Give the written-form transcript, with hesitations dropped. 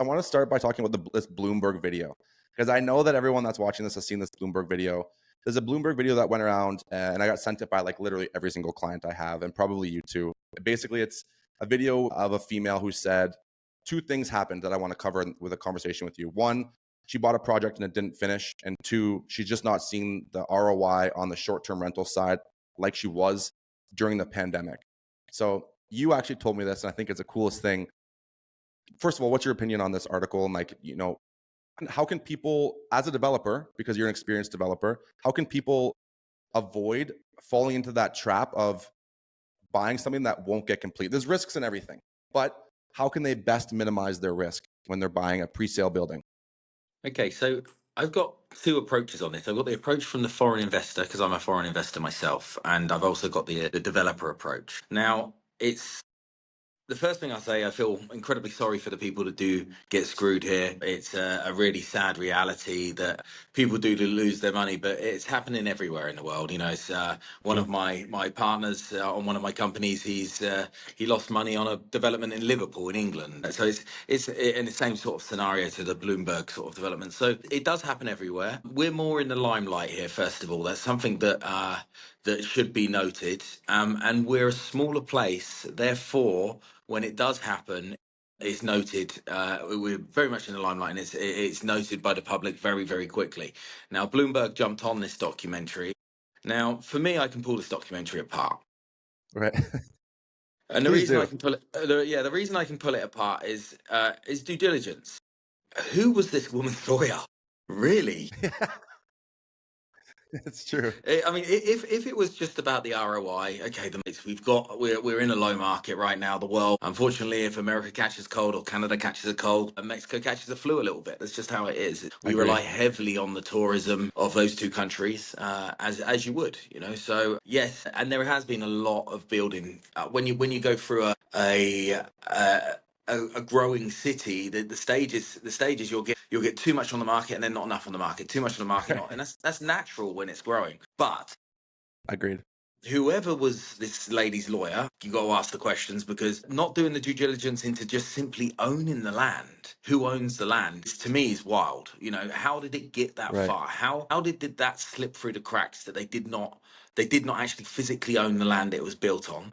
I want to start by talking about this Bloomberg video, because I know that everyone that's watching this has seen this Bloomberg video. There's a Bloomberg video that went around, and I got sent it by like literally every single client I have, and probably you too. Basically, it's a video of a female who said two things happened that I want to cover with a conversation with you. One, she bought a project and it didn't finish, and two, she's just not seeing the ROI on the short-term rental side like she was during the pandemic. So you actually told me this, and I think it's the coolest thing. First of all, what's your opinion on this article? And like, how can people, as a developer, because you're an experienced developer, how can people avoid falling into that trap of buying something that won't get complete? There's risks in everything, but how can they best minimize their risk when they're buying a pre-sale building? Okay, so I've got two approaches on this. I've got the approach from the foreign investor, because I'm a foreign investor myself, and I've also got the developer approach. Now, it's the first thing I say, I feel incredibly sorry for the people that do get screwed here. It's a really sad reality that people do lose their money, but it's happening everywhere in the world. It's one of my partners on one of my companies. He lost money on a development in Liverpool, in England. So it's in the same sort of scenario to the Bloomberg sort of development. So it does happen everywhere. We're more in the limelight here. First of all, that's something that should be noted. And we're a smaller place, therefore, when it does happen, it's noted. We're very much in the limelight, and it's noted by the public very, very quickly. Now, Bloomberg jumped on this documentary. Now, for me, I can pull this documentary apart. Right. And the reason I can pull it, the reason I can pull it apart is due diligence. Who was this woman's lawyer? Really? It's true. I mean, if it was just about the ROI, okay, we're in a low market right now. The world, unfortunately, if America catches cold or Canada catches a cold and Mexico catches a flu a little bit, that's just how it is. We rely heavily on the tourism of those two countries, as you would, So yes, and there has been a lot of building when you go through a growing city. The stages you'll get too much on the market and then not enough on the market, too much on the market, and that's natural when it's growing. But Agreed. whoever was this lady's lawyer, you got to ask the questions, because not doing the due diligence into just simply owning the land, who owns the land, to me is wild. How did it get that far? How did that slip through the cracks that they did not actually physically own the land it was built on?